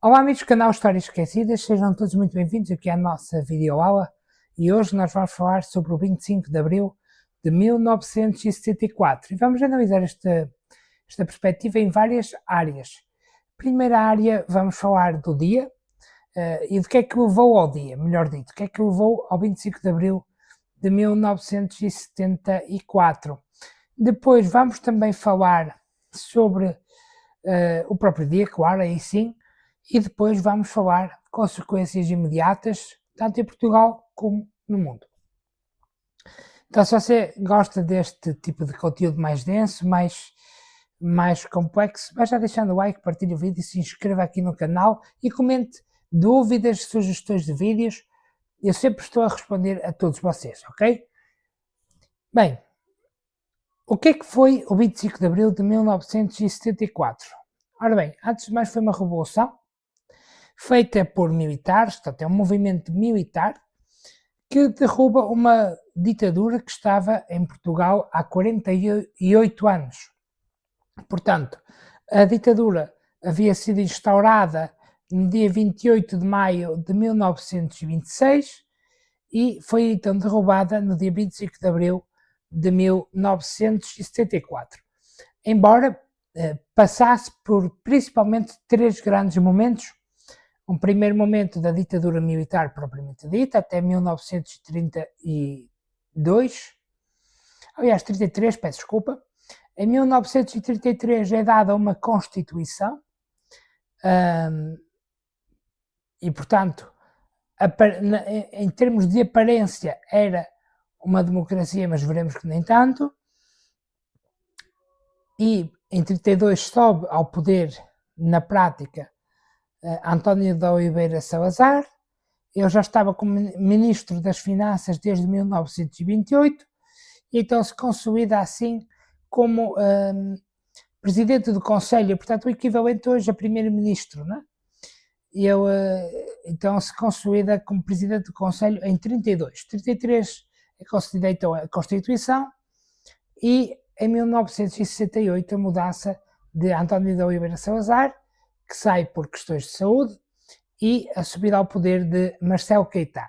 Olá amigos do canal Histórias Esquecidas, sejam todos muito bem-vindos aqui à nossa videoaula e hoje nós vamos falar sobre o 25 de Abril de 1974 e vamos analisar esta perspectiva em várias áreas. Primeira área, vamos falar do dia e do que é que levou ao dia, melhor dito, o que é que levou ao 25 de Abril de 1974. Depois vamos também falar sobre o próprio dia, claro, aí sim. E depois vamos falar de consequências imediatas, tanto em Portugal como no mundo. Então, se você gosta deste tipo de conteúdo mais denso, mais complexo, vai já deixando o like, partilhe o vídeo, se inscreva aqui no canal e comente dúvidas, sugestões de vídeos. Eu sempre estou a responder a todos vocês, ok? Bem, o que é que foi o 25 de Abril de 1974? Ora bem, antes de mais foi uma revolução feita por militares, portanto é um movimento militar que derruba uma ditadura que estava em Portugal há 48 anos. Portanto, a ditadura havia sido instaurada no dia 28 de maio de 1926 e foi então derrubada no dia 25 de abril de 1974. Embora passasse por principalmente três grandes momentos. Um primeiro momento da ditadura militar propriamente dita, até 1932, aliás, 33, peço desculpa. Em 1933 é dada uma Constituição e, portanto, em termos de aparência era uma democracia, mas veremos que nem tanto. E em 32 sobe ao poder, na prática, António de Oliveira Salazar. Eu já estava como Ministro das Finanças desde 1928 e então se consolida assim como Presidente do Conselho, portanto o equivalente hoje a Primeiro-Ministro, né? Então se consolida como Presidente do Conselho em 32. 33 é concedida então a Constituição e em 1968 a mudança de António de Oliveira Salazar, que sai por questões de saúde, e a subida ao poder de Marcelo Caetano.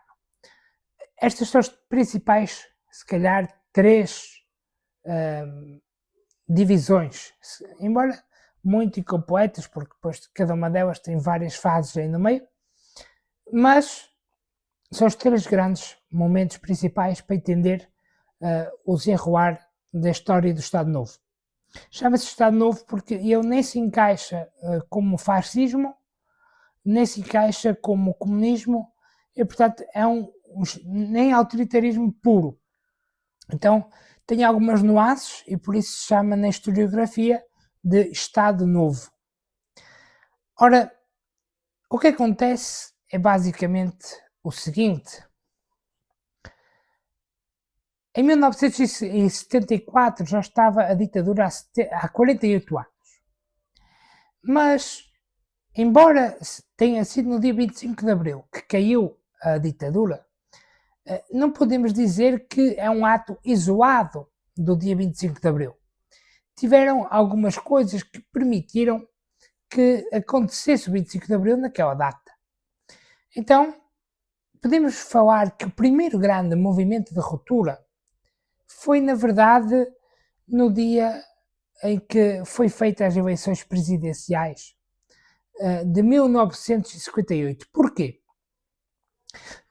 Estas são as principais, se calhar, três divisões, embora muito incompletas, porque depois cada uma delas tem várias fases aí no meio, mas são os três grandes momentos principais para entender o desenrolar da história do Estado Novo. Chama-se Estado Novo porque ele nem se encaixa como fascismo, nem se encaixa como comunismo, e portanto é nem autoritarismo puro. Então tem algumas nuances e por isso se chama na historiografia de Estado Novo. Ora, o que acontece é basicamente o seguinte. Em 1974 já estava a ditadura há 48 anos. Mas, embora tenha sido no dia 25 de Abril que caiu a ditadura, não podemos dizer que é um ato isolado do dia 25 de Abril. Tiveram algumas coisas que permitiram que acontecesse o 25 de Abril naquela data. Então, podemos falar que o primeiro grande movimento de ruptura foi, na verdade, no dia em que foi feitas as eleições presidenciais de 1958. Porquê?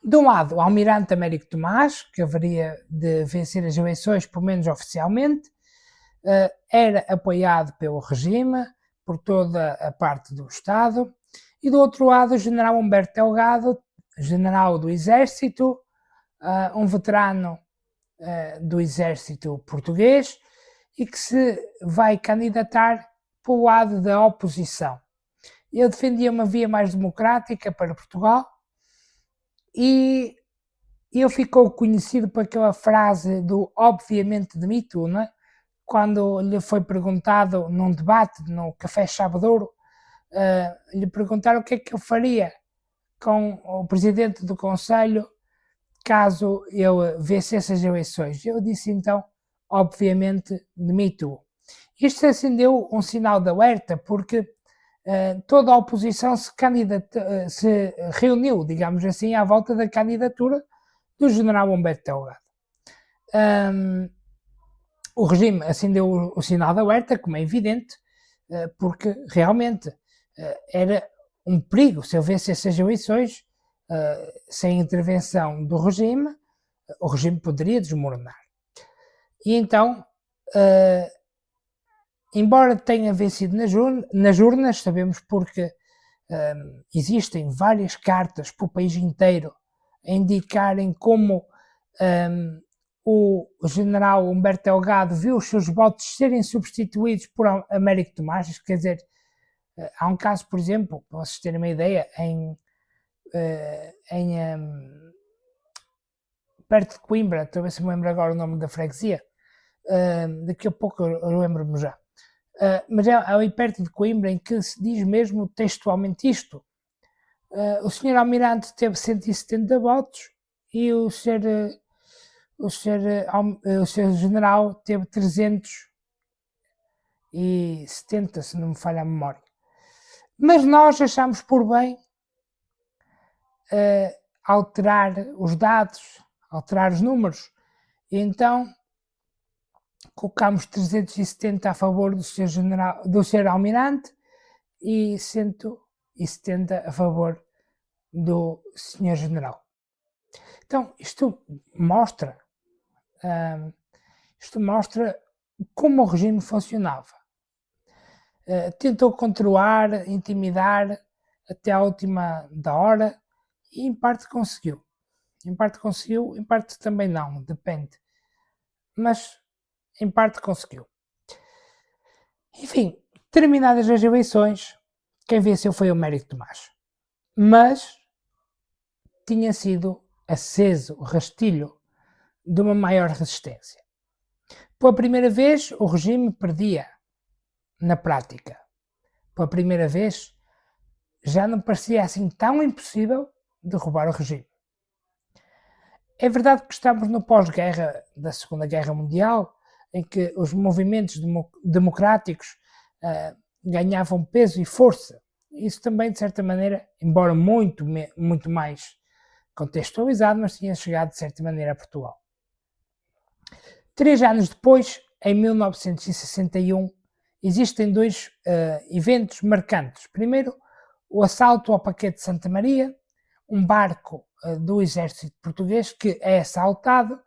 De um lado, o almirante Américo Tomás, que haveria de vencer as eleições, pelo menos oficialmente, era apoiado pelo regime, por toda a parte do Estado, e do outro lado o general Humberto Delgado, general do Exército, um veterano do Exército português e que se vai candidatar pelo lado da oposição. Ele defendia uma via mais democrática para Portugal e ele ficou conhecido por aquela frase do obviamente de Me Too, não é? Quando lhe foi perguntado num debate no Café Chave de Ouro, lhe perguntaram o que é que ele faria com o presidente do Conselho caso ele vencesse as eleições. Eu disse então, obviamente, de Me Too. Isto acendeu um sinal de alerta porque toda a oposição se reuniu, digamos assim, à volta da candidatura do general Humberto Delgado. O regime acendeu o sinal de alerta, como é evidente, porque realmente era um perigo se houvesse essas eleições sem intervenção do regime, o regime poderia desmoronar. E então, embora tenha vencido nas urnas, sabemos porque existem várias cartas para o país inteiro a indicarem como o general Humberto Delgado viu os seus votos serem substituídos por Américo Tomás, quer dizer, há um caso, por exemplo, para vocês terem uma ideia, perto de Coimbra, estou a ver se me lembro agora o nome da freguesia, daqui a pouco eu lembro-me já, mas é ali perto de Coimbra em que se diz mesmo textualmente isto: o senhor Almirante teve 170 votos e o senhor general teve 370, se não me falha a memória. Mas nós achamos por bem alterar os dados, alterar os números, e então colocamos 370 a favor do senhor Almirante e 170 a favor do senhor general. Então, isto mostra como o regime funcionava. Tentou controlar, intimidar até à última da hora e em parte conseguiu. Em parte também não, depende. Mas em parte conseguiu. Enfim, terminadas as eleições, quem venceu foi o Américo Tomás. Mas tinha sido aceso o rastilho de uma maior resistência. Pela primeira vez, o regime perdia na prática. Pela primeira vez, já não parecia assim tão impossível derrubar o regime. É verdade que estamos no pós-guerra da Segunda Guerra Mundial, em que os movimentos democráticos ganhavam peso e força. Isso também, de certa maneira, embora muito mais contextualizado, mas tinha chegado, de certa maneira, a Portugal. 3 anos depois, em 1961, existem 2 eventos marcantes. Primeiro, o assalto ao Paquete de Santa Maria, um barco do exército português que é assaltado,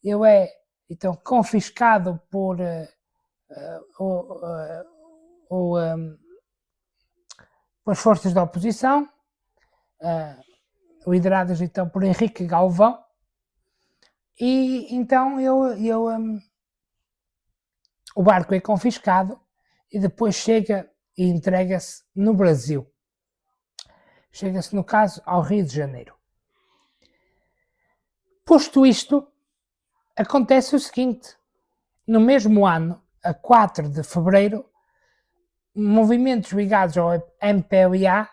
ele é então confiscado por as forças da oposição, lideradas então por Henrique Galvão, e então o barco é confiscado e depois chega e entrega-se no Brasil. Chega-se, no caso, ao Rio de Janeiro. Posto isto, acontece o seguinte: no mesmo ano, a 4 de fevereiro, movimentos ligados ao MPLA,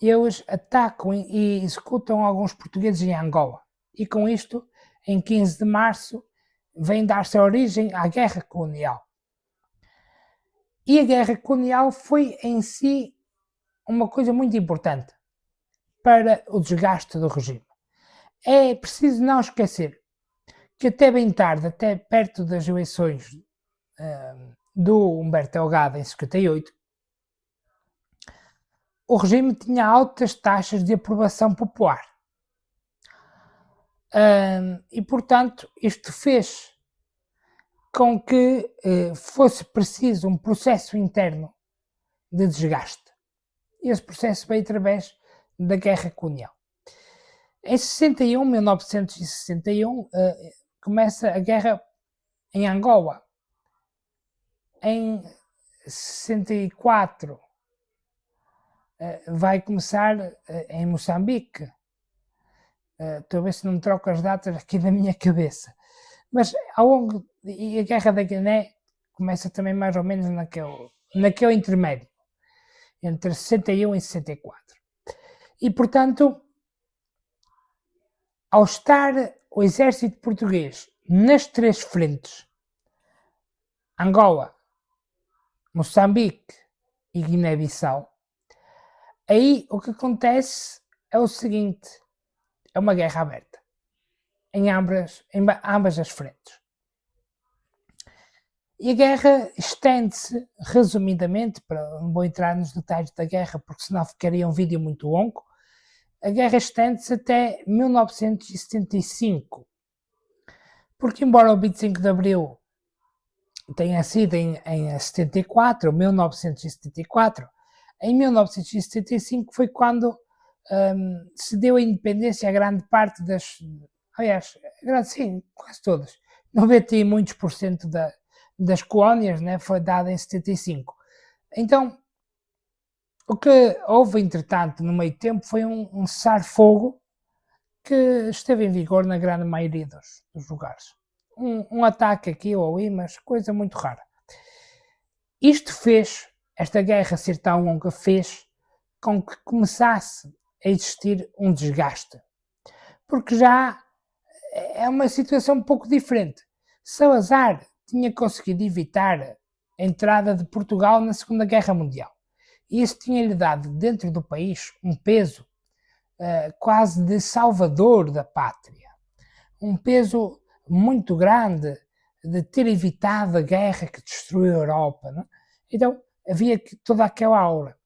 eles atacam e executam alguns portugueses em Angola. E com isto, em 15 de março, vem dar-se a origem à Guerra Colonial. E a Guerra Colonial foi em si uma coisa muito importante para o desgaste do regime. É preciso não esquecer que até bem tarde, até perto das eleições do Humberto Delgado em 58, o regime tinha altas taxas de aprovação popular. E, portanto, isto fez com que fosse preciso um processo interno de desgaste. Esse processo veio através da Guerra Colonial. Em 1961, começa a guerra em Angola. Em 64, vai começar em Moçambique. Estou a ver se não troco as datas aqui da minha cabeça. Mas e a Guerra da Guiné começa também mais ou menos naquele intermédio, entre 61 e 64. E, portanto, ao estar o exército português nas 3 frentes, Angola, Moçambique e Guiné-Bissau, aí o que acontece é o seguinte, é uma guerra aberta, em ambas as frentes. E a guerra estende-se, resumidamente, não vou entrar nos detalhes da guerra, porque senão ficaria um vídeo muito longo, a guerra estende-se até 1975, porque embora o 25 de Abril tenha sido em 74, 1974, em 1975 foi quando se deu a independência a grande parte aliás, sim, quase todas, 90 e muitos por cento das colónias, né, foi dada em 75. Então, o que houve, entretanto, no meio tempo foi um cessar-fogo que esteve em vigor na grande maioria dos lugares. Um ataque aqui ou ali, mas coisa muito rara. Esta guerra ser tão longa fez com que começasse a existir um desgaste. Porque já é uma situação um pouco diferente. Salazar tinha conseguido evitar a entrada de Portugal na Segunda Guerra Mundial. E isso tinha-lhe dado dentro do país um peso quase de salvador da pátria. Um peso muito grande de ter evitado a guerra que destruiu a Europa. Não? Então havia toda aquela aura.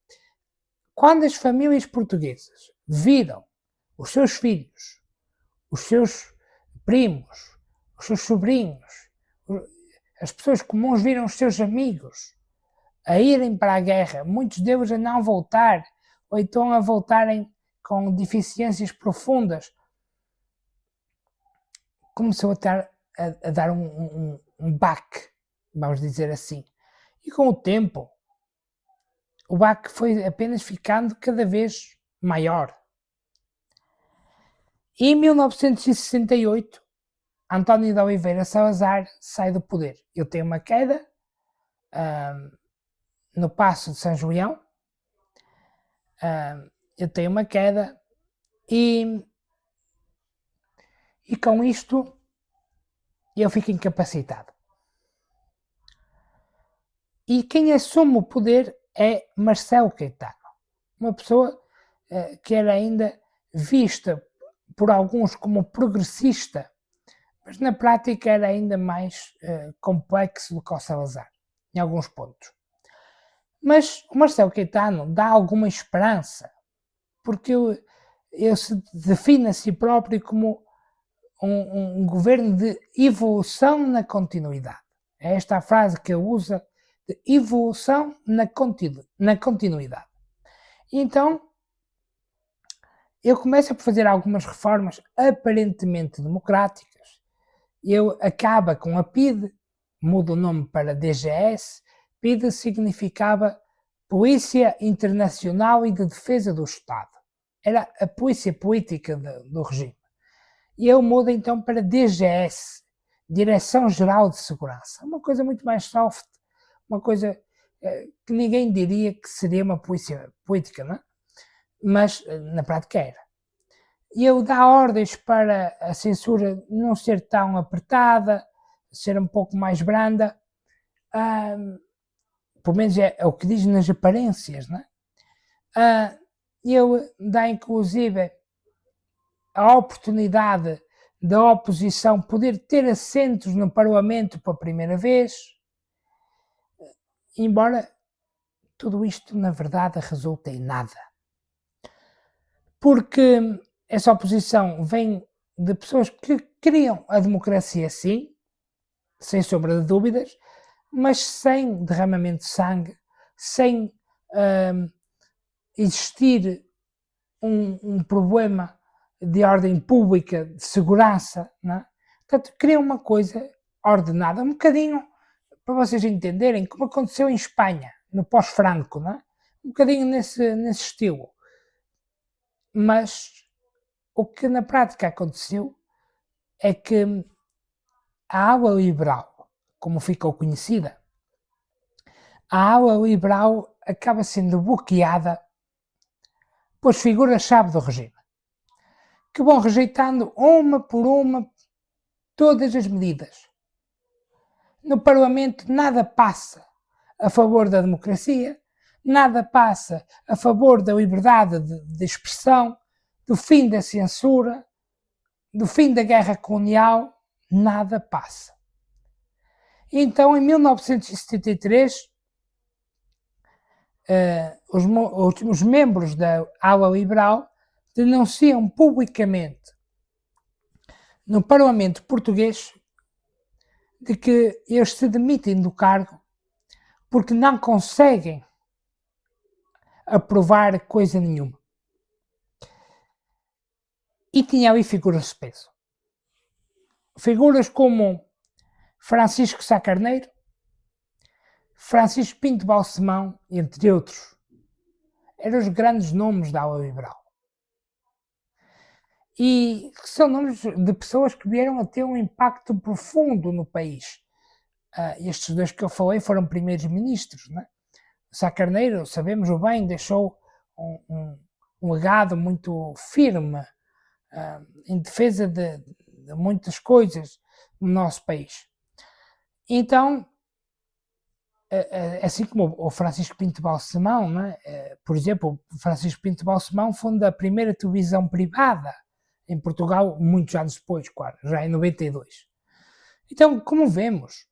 Quando as famílias portuguesas viram os seus filhos, os seus primos, os seus sobrinhos, as pessoas comuns viram os seus amigos a irem para a guerra, muitos deles a não voltar, ou então a voltarem com deficiências profundas, começou a dar um baque, vamos dizer assim. E com o tempo, o baque foi apenas ficando cada vez maior. E em 1968, António de Oliveira Salazar sai do poder. Ele tem uma queda no Paço de São João, ele tem uma queda e com isto ele fica incapacitado. E quem assume o poder é Marcelo Caetano, uma pessoa que era ainda vista por alguns como progressista, mas na prática era ainda mais complexo do que o Salazar, em alguns pontos. Mas o Marcelo Caetano dá alguma esperança, porque ele se define a si próprio como um governo de evolução na continuidade. É esta a frase que ele usa, de evolução na continuidade. E então, ele começa por fazer algumas reformas aparentemente democráticas. Ele acaba com a PIDE, muda o nome para DGS. PIDE significava Polícia Internacional e de Defesa do Estado. Era a polícia política do regime. E ele muda então para DGS, Direção-Geral de Segurança. Uma coisa muito mais soft, uma coisa que ninguém diria que seria uma polícia política, não é? Mas na prática era. E ele dá ordens para a censura não ser tão apertada, ser um pouco mais branda, pelo menos é o que diz nas aparências, não é? Ele dá inclusive a oportunidade da oposição poder ter assentos no Parlamento pela primeira vez, embora tudo isto na verdade resulte em nada. Porque essa oposição vem de pessoas que queriam a democracia sim, sem sombra de dúvidas, mas sem derramamento de sangue, sem existir um problema de ordem pública, de segurança, não é? Portanto, queriam uma coisa ordenada, um bocadinho, para vocês entenderem, como aconteceu em Espanha, no pós-Franco, não é? Um bocadinho nesse estilo. Mas o que na prática aconteceu é que a ala liberal, como ficou conhecida, a ala liberal acaba sendo bloqueada pelas figuras-chave do regime, que vão rejeitando uma por uma todas as medidas. No Parlamento nada passa a favor da democracia, nada passa a favor da liberdade de expressão, do fim da censura, do fim da guerra colonial, nada passa. Então, em 1973, os membros da ala liberal denunciam publicamente no Parlamento português de que eles se demitem do cargo porque não conseguem aprovar coisa nenhuma. E tinha ali figuras de peso. Figuras como Francisco Sá Carneiro, Francisco Pinto Balsemão, entre outros. Eram os grandes nomes da ala liberal. E são nomes de pessoas que vieram a ter um impacto profundo no país. Estes dois que eu falei foram primeiros ministros, né? Sá Carneiro, sabemos o bem, deixou um legado muito firme em defesa de muitas coisas no nosso país. Então, assim como o Francisco Pinto Balsemão, né? Por exemplo, o Francisco Pinto Balsemão funda a primeira televisão privada em Portugal, muitos anos depois, claro, já em 92. Então, como vemos,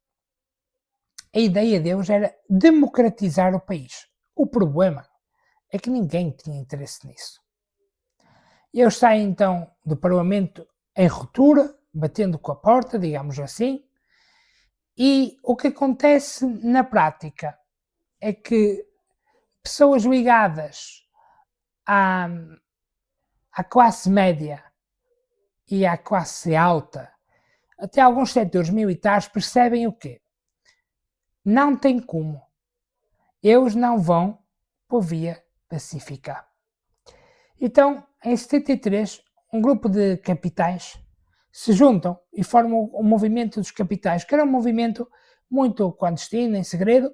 a ideia deles era democratizar o país. O problema é que ninguém tinha interesse nisso. Eles saem então do Parlamento em ruptura, batendo com a porta, digamos assim, e o que acontece na prática é que pessoas ligadas à classe média e à classe alta, até alguns setores militares, percebem o quê? Não tem como. Eles não vão por via pacífica. Então, em 73, um grupo de capitães se juntam e formam o movimento dos capitães, que era um movimento muito clandestino, em segredo.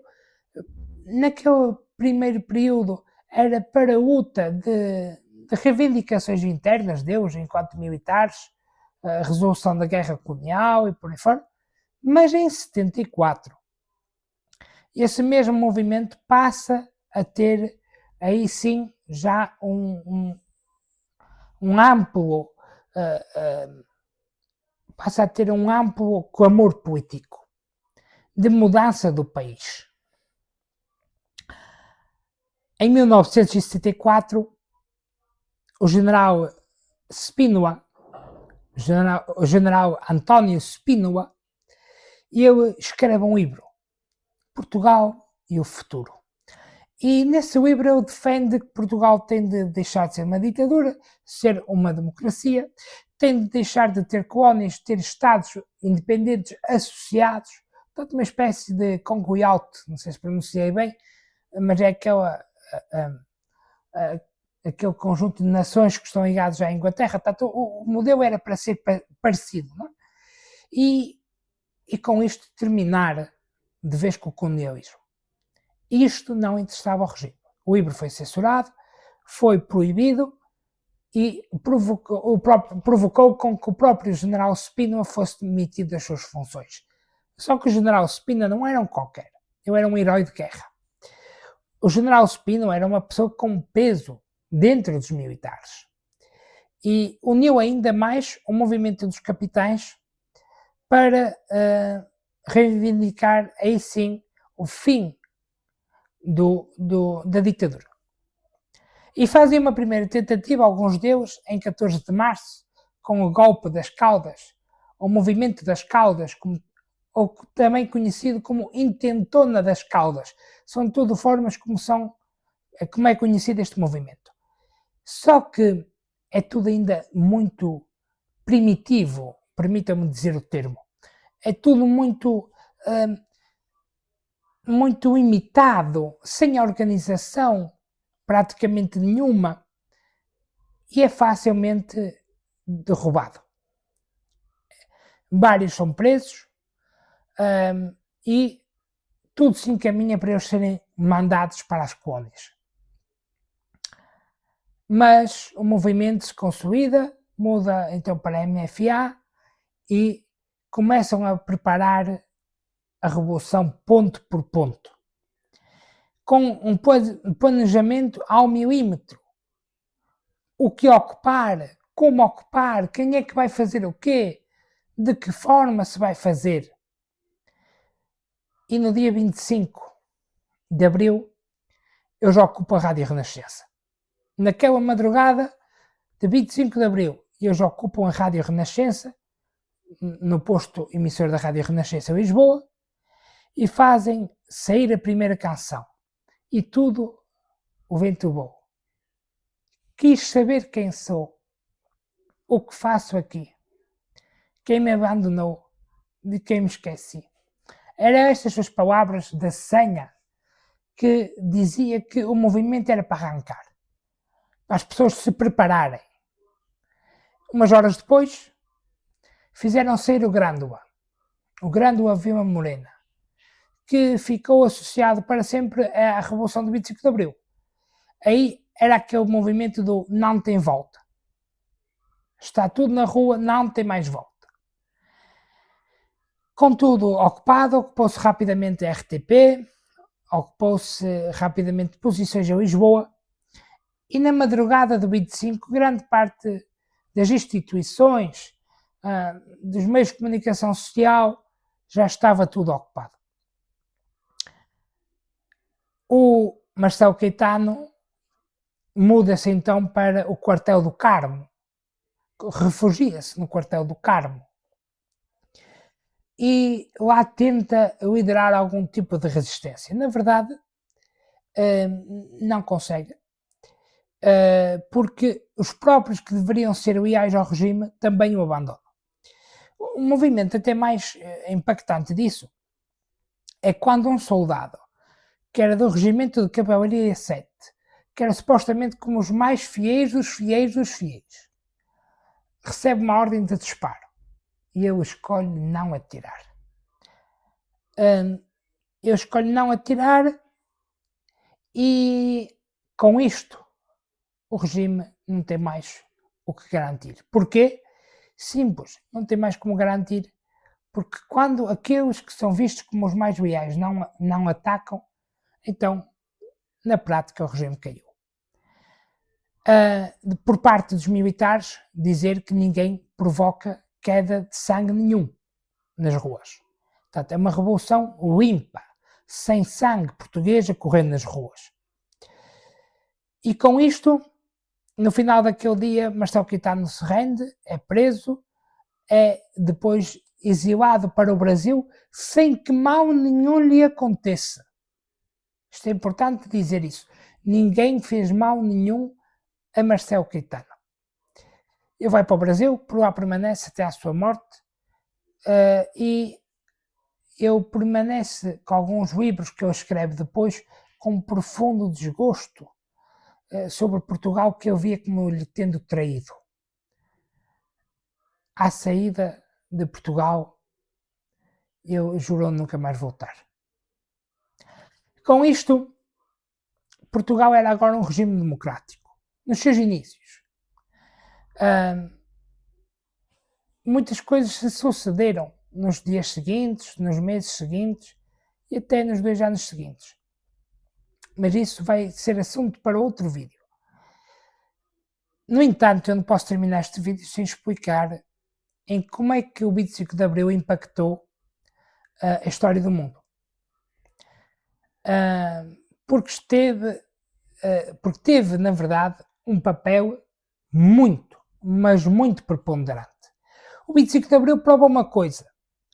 Naquele primeiro período era para a luta de reivindicações internas deles, enquanto militares, a resolução da guerra colonial e por aí fora. Mas em 74, esse mesmo movimento passa a ter, aí sim, já um amplo passa a ter um amplo clamor político de mudança do país. Em 1974, o general Spínola, o general António Spínola, ele escreve um livro, Portugal e o Futuro. E nesse livro ele defende que Portugal tem de deixar de ser uma ditadura, ser uma democracia, tem de deixar de ter colónias, ter Estados independentes associados, portanto uma espécie de conciliaut, não sei se pronunciei bem, mas é aquele conjunto de nações que estão ligadas à Inglaterra. Portanto, o modelo era para ser parecido, não é? E com isto terminar de vez com o colonialismo. Isto não interessava ao regime. O livro foi censurado, foi proibido e provocou com que o próprio general Spínola fosse demitido das suas funções. Só que o general Spínola não era um qualquer, ele era um herói de guerra. O general Spínola era uma pessoa com peso dentro dos militares e uniu ainda mais o movimento dos capitães para reivindicar aí sim o fim da ditadura. E fazem uma primeira tentativa, alguns deles, em 14 de março, com o golpe das Caldas, o movimento das Caldas, ou também conhecido como Intentona das Caldas. São tudo formas como é conhecido este movimento. Só que é tudo ainda muito primitivo, permitam-me dizer o termo. É tudo muito imitado, sem organização praticamente nenhuma, e é facilmente derrubado. Vários são presos e tudo se encaminha para eles serem mandados para as colónias. Mas o movimento se consolida, muda então para a MFA e começam a preparar a revolução ponto por ponto. com um planejamento ao milímetro. O que ocupar, como ocupar, quem é que vai fazer o quê, de que forma se vai fazer. E no dia 25 de Abril, eu já ocupo a Rádio Renascença. Naquela madrugada de 25 de Abril, eles ocupam a Rádio Renascença, no posto emissor da Rádio Renascença em Lisboa, e fazem sair a primeira canção. E tudo o vento levou. Quis saber quem sou, o que faço aqui, quem me abandonou, de quem me esqueci. Eram estas as palavras da senha que dizia que o movimento era para arrancar, para as pessoas se prepararem. Umas horas depois, fizeram sair o Grândola Vilma Morena, que ficou associado para sempre à Revolução de 25 de Abril. Aí era aquele movimento do não tem volta. Está tudo na rua, não tem mais volta. Contudo, ocupou-se rapidamente a RTP, ocupou-se rapidamente posições em Lisboa, e na madrugada do 25, grande parte das instituições, dos meios de comunicação social, já estava tudo ocupado. O Marcelo Caetano muda-se então para o quartel do Carmo, refugia-se no quartel do Carmo, e lá tenta liderar algum tipo de resistência. Na verdade, não consegue, porque os próprios que deveriam ser leais ao regime também o abandonam. O movimento até mais impactante disso é quando um soldado, que era do regimento de Cavalaria 7, que era supostamente como os mais fiéis dos fiéis dos fiéis, recebe uma ordem de disparo e eu escolho não atirar. Eu escolho não atirar e com isto o regime não tem mais o que garantir. Porquê? Simples, não tem mais como garantir, porque quando aqueles que são vistos como os mais leais não atacam, então na prática o regime caiu. Por parte dos militares, dizer que ninguém provoca queda de sangue nenhum nas ruas. Portanto, é uma revolução limpa, sem sangue português a correr nas ruas. E com isto, no final daquele dia, Marcelo Caetano se rende, é preso, é depois exilado para o Brasil, sem que mal nenhum lhe aconteça. Isto é importante dizer isso. Ninguém fez mal nenhum a Marcelo Caetano. Ele vai para o Brasil, por lá permanece até à sua morte, e ele permanece com alguns livros que ele escreve depois com um profundo desgosto sobre Portugal, que ele via como lhe tendo traído. À saída de Portugal, ele jurou nunca mais voltar. Com isto, Portugal era agora um regime democrático. Nos seus inícios, muitas coisas se sucederam nos dias seguintes, nos meses seguintes e até nos 2 anos seguintes. Mas isso vai ser assunto para outro vídeo. No entanto, eu não posso terminar este vídeo sem explicar em como é que o 25 de Abril impactou a história do mundo. Porque teve, na verdade, um papel muito, mas muito preponderante. O 25 de Abril prova uma coisa: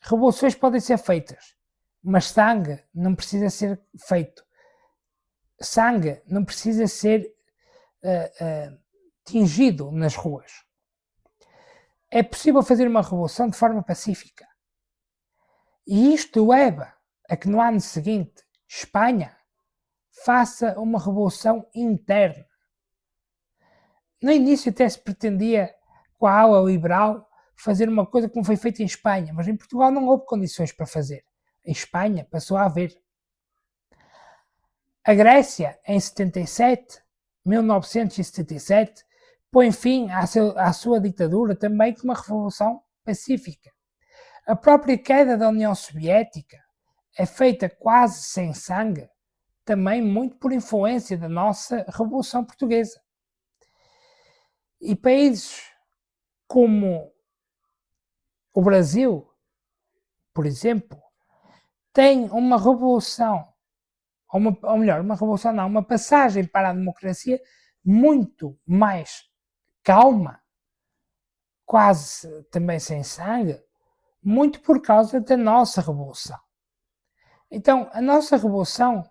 revoluções podem ser feitas, mas sangue não precisa ser feito. Sangue não precisa ser tingido nas ruas. É possível fazer uma revolução de forma pacífica. E isto leva a que no ano seguinte, Espanha faça uma revolução interna. No início até se pretendia, com a ala liberal, fazer uma coisa como foi feito em Espanha, mas em Portugal não houve condições para fazer. Em Espanha passou a haver. A Grécia, em 1977, põe fim à sua ditadura também com uma revolução pacífica. A própria queda da União Soviética é feita quase sem sangue também muito por influência da nossa Revolução Portuguesa. E países como o Brasil, por exemplo, têm uma revolução, ou melhor, uma revolução não, uma passagem para a democracia muito mais calma, quase também sem sangue, muito por causa da nossa revolução. Então, a nossa revolução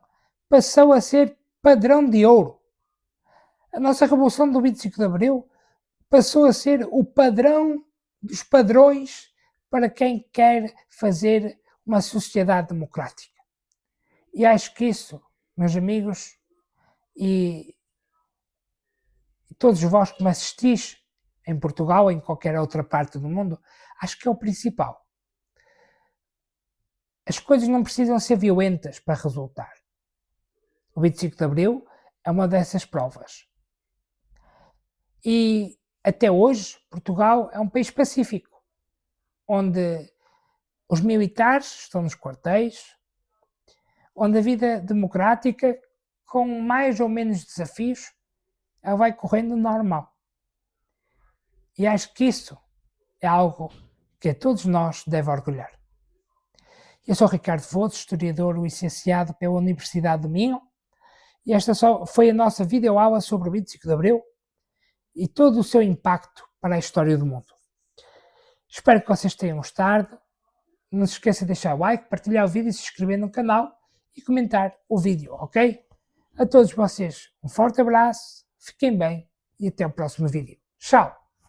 passou a ser padrão de ouro. A nossa revolução do 25 de Abril passou a ser o padrão dos padrões para quem quer fazer uma sociedade democrática. E acho que isso, meus amigos, e todos vós que me assistis em Portugal ou em qualquer outra parte do mundo, acho que é o principal. As coisas não precisam ser violentas para resultar. O 25 de Abril é uma dessas provas. E até hoje, Portugal é um país pacífico, onde os militares estão nos quartéis, onde a vida democrática, com mais ou menos desafios, ela vai correndo normal. E acho que isso é algo que a todos nós deve orgulhar. Eu sou Ricardo Foz, historiador licenciado pela Universidade de Minho, e esta foi a nossa videoaula sobre o 25 de Abril e todo o seu impacto para a história do mundo. Espero que vocês tenham gostado. Não se esqueça de deixar o like, partilhar o vídeo, se inscrever no canal e comentar o vídeo, ok? A todos vocês um forte abraço, fiquem bem e até o próximo vídeo. Tchau!